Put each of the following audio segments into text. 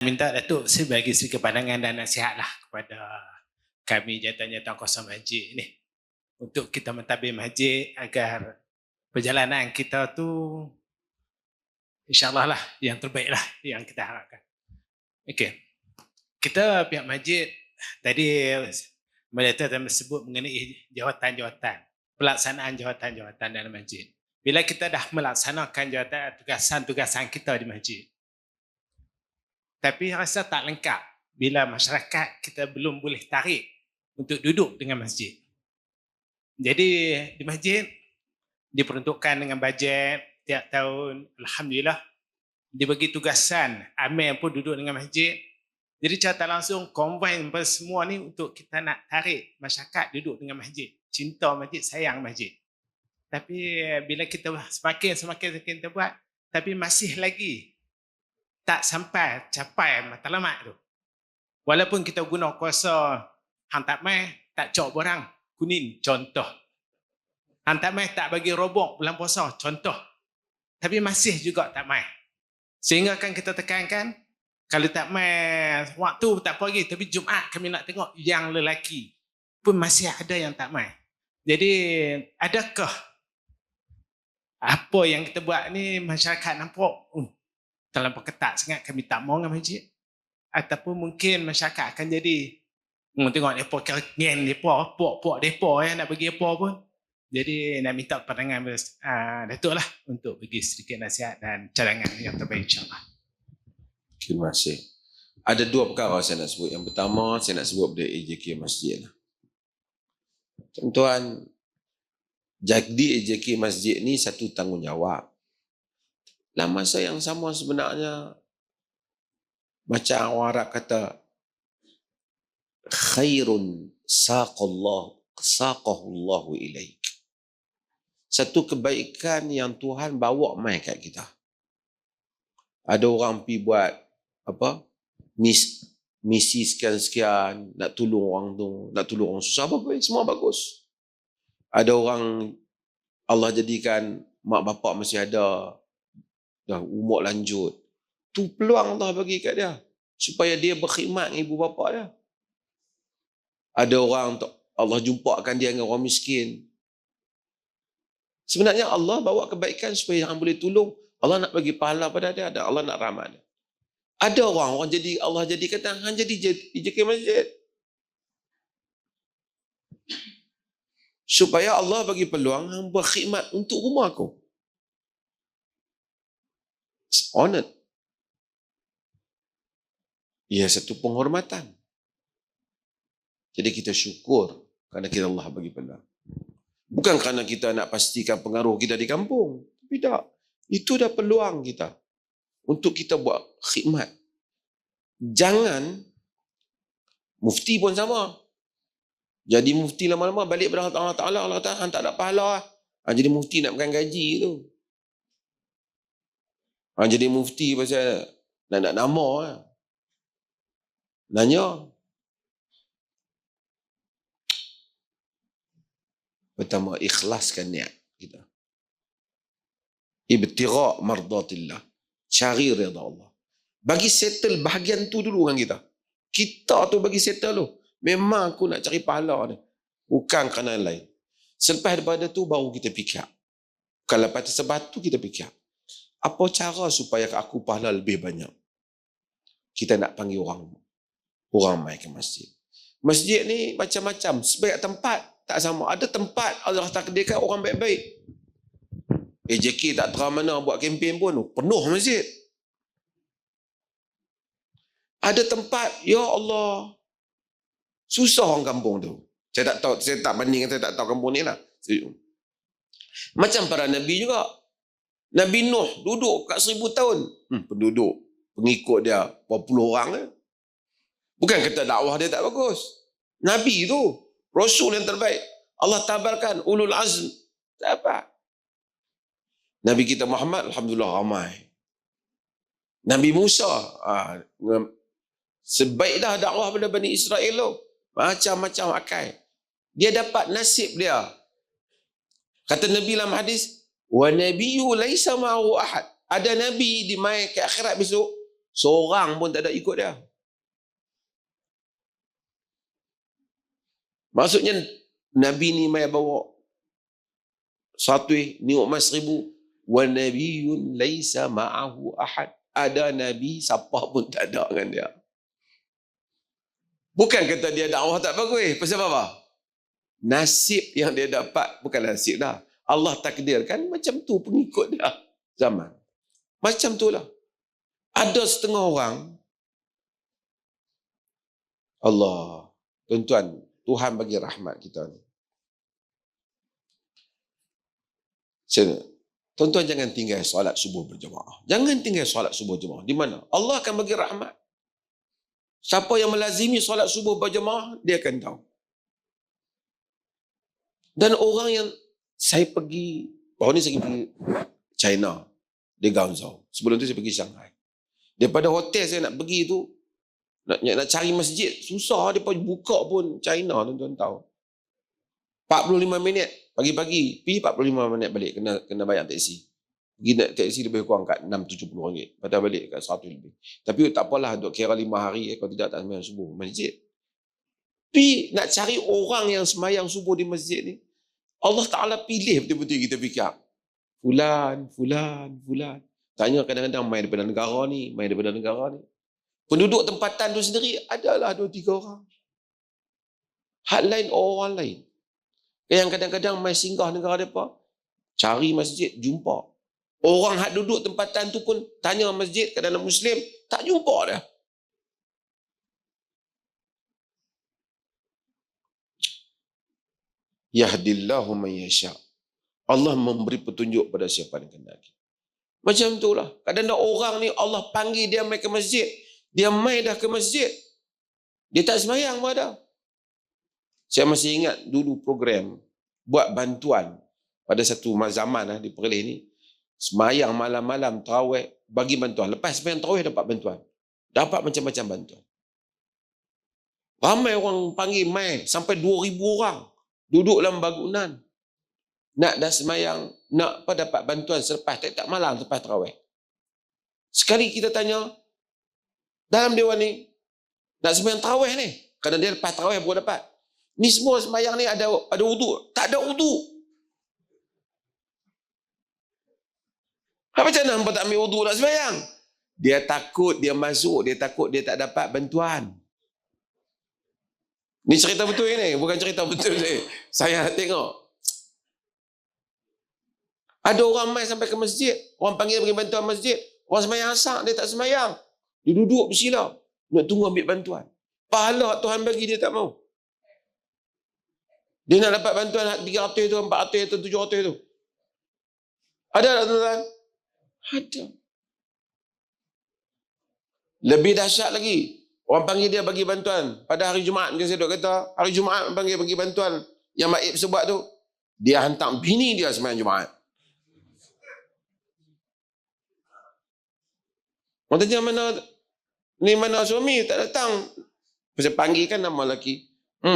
Minta Datuk saya bagi sedikit pandangan dan nasihatlah kepada kami jawatan-jawatan kuasa masjid ni untuk kita mentadbir masjid agar perjalanan kita tu insya-Allah lah yang terbaik lah yang kita harapkan. Okey. Kita pihak masjid tadi Melihat sebut mengenai jawatan-jawatan, pelaksanaan jawatan-jawatan dalam masjid. Bila kita dah melaksanakan jawatan tugasan-tugasan kita di masjid, tapi rasa tak lengkap bila masyarakat kita belum boleh tarik untuk duduk dengan masjid. Jadi di masjid diperuntukkan dengan bajet tiap tahun, alhamdulillah dibagi tugasan amil pun duduk dengan masjid. Jadi cara tak langsung combine semua ni untuk kita nak tarik masyarakat duduk dengan masjid, cinta masjid, sayang masjid. Tapi bila kita semakin kita buat, tapi masih lagi tak sampai capai matlamat tu. Walaupun kita guna kuasa hang tak mai tak cok borang kuning contoh. Hang tak mai tak bagi robok bulan puasa contoh. Tapi masih juga tak mai. Sehingga kan kita tekankan kalau tak mai waktu tak apa lagi, tapi Jumaat kami nak tengok yang lelaki pun masih ada yang tak mai. Jadi adakah apa yang kita buat ni masyarakat nampak terlampau ketat sangat, kami tak mau dengan masjid? Ataupun mungkin masyarakat akan jadi tengok mereka keren mereka, puak-puak mereka nak bagi apa pun. Jadi nak minta pandangan Datuk lah untuk bagi sedikit nasihat dan cadangan yang terbaik insyaAllah. Terima kasih. Ada dua perkara saya nak sebut. Yang pertama saya nak sebut pada AJK Masjid. Tuan-tuan, jadi AJK Masjid ni satu tanggungjawab. Dalam masa yang sama sebenarnya, macam orang Arab kata, khairun saqahullahu ilaik. Satu kebaikan yang Tuhan bawa mai kat kita. Ada orang pergi buat apa? Misi sekian-sekian, nak tolong orang tu, nak tolong orang susah, bagus, semua bagus. Ada orang Allah jadikan mak bapak masih ada, dah umur lanjut. Tu peluang Allah bagi kat dia supaya dia berkhidmat dengan ibu bapa dia. Ada orang Allah jumpakan dia dengan orang miskin. Sebenarnya Allah bawa kebaikan supaya orang boleh tolong. Allah nak bagi pahala pada dia dan Allah nak rahmat dia. Ada orang jadi Allah jadi kata hang jadi JK Masjid. Supaya Allah bagi peluang hang berkhidmat untuk rumah aku. It's honored. Ia satu penghormatan. Jadi kita syukur kerana kita Allah bagi peluang. Bukan kerana kita nak pastikan pengaruh kita di kampung. Tidak. Itu dah peluang kita untuk kita buat khidmat. Jangan, mufti pun sama. Jadi mufti lama-lama balik pada Allah Ta'ala. Allah Ta'ala tak ada pahala. Jadi mufti nak makan gaji tu. Jadi mufti pasal nak nama. Nanya. Pertama, ikhlaskan niat kita. Ibtigha' mardatillah. Cari redha Allah. Bagi settle bahagian tu dulu dengan kita. Kita tu bagi settle dulu. Memang aku nak cari pahala ni. Bukan kerana lain. Selepas daripada tu baru kita fikir. Kalau lepas sebab tu kita fikir. Apa cara supaya aku pahala lebih banyak? Kita nak panggil orang mai ke masjid. Masjid ni macam-macam. Sebaik tempat tak sama. Ada tempat Allah takdirkan orang baik-baik. AJK tak terang mana buat kempen pun penuh masjid. Ada tempat, ya Allah, susah orang kampung tu. Saya tak bandingkan, saya tak tahu kampung ni lah. Macam para Nabi juga. Nabi Nuh duduk kat 1000 tahun. Penduduk, pengikut dia, berapa puluh orang. Bukan kata dakwah dia tak bagus. Nabi tu, Rasul yang terbaik. Allah tabarkan, ulul azm. Tak apa. Nabi kita Muhammad, alhamdulillah ramai. Nabi Musa, sebaik dah dakwah pada Bani Israel tu. Macam-macam akal. Dia dapat nasib dia. Kata Nabi dalam hadis, wa nabiyyu laisa ma'ahu ahad. Ada Nabi di mai ke akhirat besok, Seorang pun tak ada ikut dia. Maksudnya Nabi ni mai bawa satu ni emas 1000. Wa nabiyyun laisa ma'ahu ahad. Ada Nabi, siapa pun tak ada dengan dia. Bukan kata dia dakwah tak bagus. Pasal apa? Nasib yang dia dapat bukan nasib dah. Allah takdirkan macam tu pengikut dia zaman. Macam tu lah. Ada setengah orang, Allah, tuan-tuan, Tuhan bagi rahmat kita ni. Tuan-tuan jangan tinggal solat subuh berjemaah. Jangan tinggal solat subuh berjemaah. Di mana? Allah akan bagi rahmat. Siapa yang melazimi solat subuh berjemaah, dia akan tahu. Dan orang yang saya pergi, baru ni saya pergi China, di Guangzhou. Sebelum tu saya pergi Shanghai. Daripada hotel saya nak pergi tu, nak cari masjid, susah. Dia buka pun China, tuan-tuan tahu. 45 minit pagi-pagi, pergi 45 minit balik, kena bayar teksi. Pergi naik teksi lebih kurang kat 6-70 ringgit. Lepas balik kat 100 lebih. Tapi tak apalah, duk kira 5 hari, kalau tidak tak sembahyang subuh masjid. Tapi nak cari orang yang sembahyang subuh di masjid ni, Allah Ta'ala pilih betul-betul kita fikir. Fulan. Tanya kadang-kadang main daripada negara ni, main daripada negara ni. Penduduk tempatan tu sendiri adalah 2-3 orang. Hak lain orang lain. Yang kadang-kadang main singgah negara mereka, cari masjid, jumpa. Orang hak duduk tempatan tu pun tanya masjid, kadang-kadang Muslim, tak jumpa dah. Yahdillahu man yasha. Allah memberi petunjuk pada siapa yang kehendaki. Macam itulah. Kadang-kadang orang ni Allah panggil dia mai ke masjid. Dia mai dah ke masjid. Dia tak sembahyang pun ada. Saya masih ingat dulu program buat bantuan pada satu zaman di Perlis ni. Sembahyang malam-malam tarawih bagi bantuan. Lepas sembahyang tarawih dapat bantuan. Dapat macam-macam bantuan. Ramai orang panggil mai sampai 2,000 orang duduk dalam bangunan. Nak dah sembahyang, nak apa dapat bantuan selepas tak malam lepas tarawih. Sekali kita tanya dalam dewan ni nak sembahyang tarawih ni, kerana dia lepas tarawih baru dapat. Ni semua sembahyang ni ada wudu, tak ada wudu. Macam mana hampa tak ambil wudu nak sembahyang? Dia takut dia masuk, dia takut dia tak dapat bantuan. Ni cerita betul ni, bukan cerita betul ni. Saya tengok. Ada orang mai sampai ke masjid, orang panggil bagi bantuan masjid, orang sembahyang asar, dia tak sembahyang. Dia duduk bersila, nak tunggu ambil bantuan. Pahala Tuhan bagi dia tak mau. Dia nak dapat bantuan 300 tu, 400 tu, 700 tu. Ada tak tuan-tuan? Ada. Lebih dahsyat lagi, orang panggil dia bagi bantuan pada hari Jumaat. Macam saya duk kata, hari Jumaat panggil bagi bantuan yang Maib sebab tu, dia hantar bini dia sembahyang Jumaat. Orang tanya mana suami tak datang. Pasal panggil kan nama lelaki.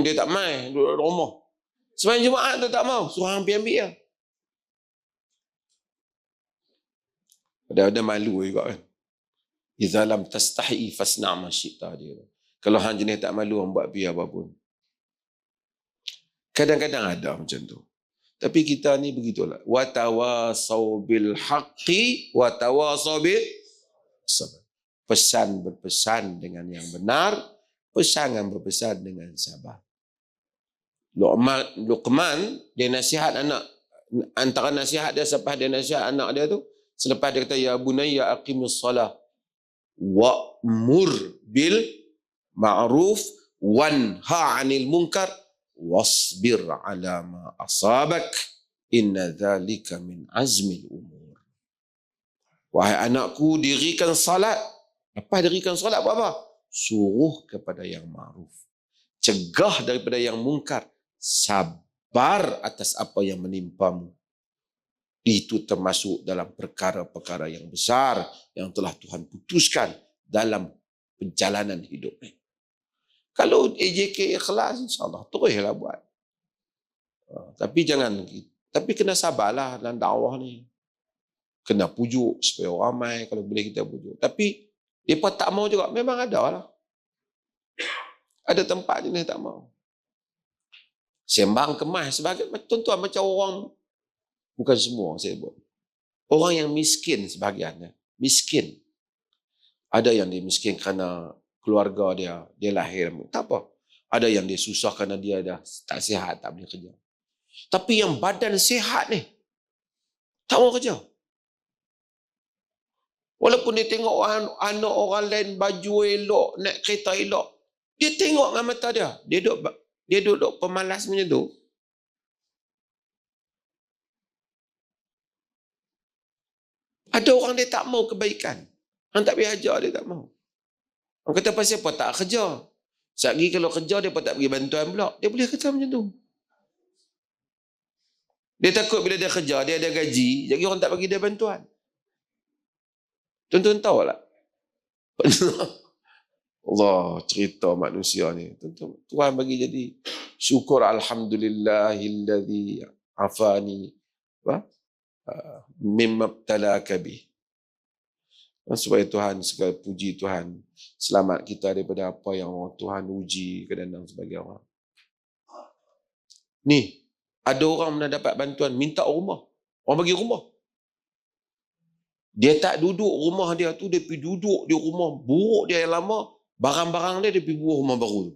Dia tak mai, duduk rumah. Sembahyang Jumaat tu tak mau, suruh hang ambil dia. Ada malu juga kan. Idza lam tastahi fasna' ma syi'ta dia. Kalau hang jenis tak malu, hang buat biar apa pun. Kadang-kadang ada macam tu. Tapi kita ni begitulah. Wa tawasau bil haqqi wa tawasau bil sabr. Pesan berpesan dengan yang benar, pesan berpesan dengan sabar. Luqman dia nasihat anak, antara nasihat dia selepas dia nasihat anak dia tu, selepas dia kata ya bunayya aqimus salah wa'mur bil ma'ruf wanha 'anil munkar wasbir 'ala ma asabak inna dzalika min azmil umur. Wahai anakku, dirikan salat. Lepas dirikan salat buat apa? Suruh kepada yang ma'ruf, cegah daripada yang mungkar, sabar atas apa yang menimpamu. Itu termasuk dalam perkara-perkara yang besar yang telah Tuhan putuskan dalam perjalanan hidup ni. Kalau AJK ikhlas, insyaAllah teruslah buat. Tapi kena sabarlah dalam dakwah ni. Kena pujuk supaya ramai, kalau boleh kita pujuk. Tapi Mereka tak mau juga. Memang ada lah. Ada tempat jenis tak mau. Sembang kemas sebagai tuan-tuan macam orang, bukan semua saya buat. Orang yang miskin sebahagiannya. Miskin. Ada yang dia miskin kerana keluarga dia lahir. Tak apa. Ada yang dia susah kerana dia dah tak sihat, tak boleh kerja. Tapi yang badan sihat ni, tak mau kerja. Walaupun dia tengok anak orang lain baju elok, naik kereta elok, dia tengok dengan mata dia. Dia duduk pemalas macam tu. Ada orang dia tak mau kebaikan. Orang tak boleh ajar, dia tak mau. Orang kata pasal apa tak kerja. Sekali kalau kerja, dia pun tak bagi bantuan pula. Dia boleh kata macam tu. Dia takut bila dia kerja, dia ada gaji, jadi orang tak bagi dia bantuan. Tuan-tuan tahu tak? Allah cerita manusia ni. Tuhan bagi jadi syukur alhamdulillahilladzi afani mimma ibtalaka bih. Supaya Tuhan, segala puji Tuhan, selamat kita daripada apa yang Tuhan uji kadang-kadang sebagai orang. Ni, ada orang mana dapat bantuan, minta rumah. Orang bagi rumah. Dia tak duduk rumah dia tu, dia pergi duduk di rumah buruk dia yang lama, barang-barang dia pergi buat rumah baru.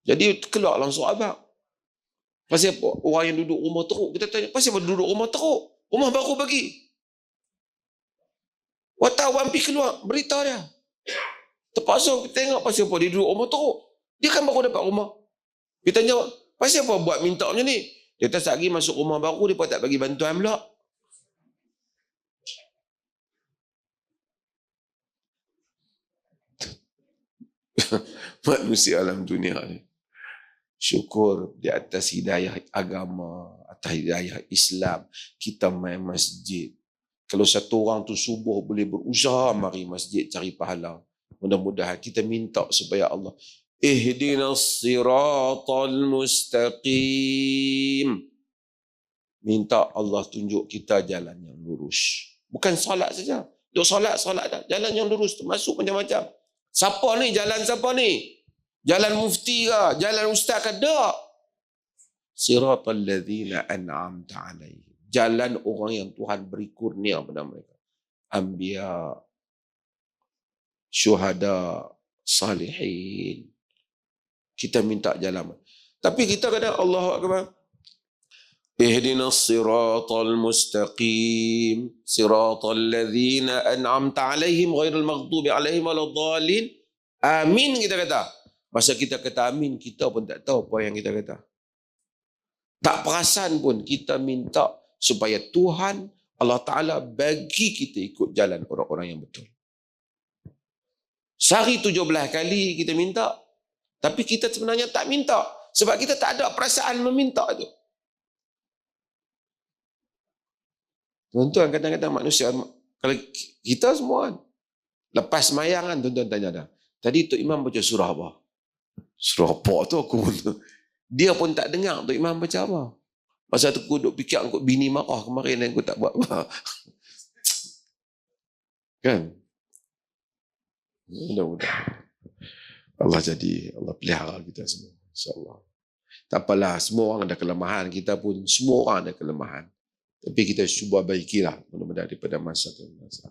Jadi keluar langsung abang. Pasal apa? Orang yang duduk rumah teruk, kita tanya, pasal apa duduk rumah teruk? Rumah baru bagi. Wartawan pergi keluar, berita dia. Terpaksa kita tengok pasal apa dia duduk rumah teruk. Dia kan baru dapat rumah. Kita tanya, pasal apa buat minta macam ni? Dia tak lagi masuk rumah baru, dia pun tak bagi bantuan pula. Manusia alam dunia ni. Syukur di atas hidayah agama, atas hidayah Islam. Kita main masjid. Kalau satu orang tu subuh boleh berusaha mari masjid cari pahala. Mudah-mudahan kita minta supaya Allah ihdinas siratal mustaqim. Minta Allah tunjuk kita jalan yang lurus. Bukan solat saja. Duk solat dah. Jalan yang lurus tu masuk macam-macam. Siapa ni? Jalan siapa ni? Jalan mufti ke? Jalan ustaz ke? Tak. Siratal ladzina an'amta alaihim. Jalan orang yang Tuhan beri kurnia pada mereka. Anbiya, syuhada, salihin. Kita minta jalan. Tapi kita kata Allahu Akbar. Ihdinas siratal mustaqim. Siratal ladzina an'amta alaihim ghairil maghdubi alaihim waladdallin. Amin kita kata. Masa kita kata amin, kita pun tak tahu apa yang kita kata. Tak perasan pun kita minta supaya Tuhan Allah Ta'ala bagi kita ikut jalan orang-orang yang betul. Sehari 17 kali kita minta. Tapi kita sebenarnya tak minta. Sebab kita tak ada perasaan meminta itu. Tuan-tuan kadang-kadang manusia, kalau kita semua kan, lepas semayang kan tuan-tuan tanya dah. Tadi Tok Imam baca surah apa? Surah apa tu aku pun. Dia pun tak dengar Tok Imam baca apa. Masa tu aku duk fikir aku bini marah kemarin dan aku tak buat apa. Kan? Mudah-mudahan Allah pelihara kita semua. InsyaAllah. Tak apalah, semua orang ada kelemahan. Kita pun semua orang ada kelemahan. Tapi kita cuba baikilah mudah-mudahan daripada masa ke masa.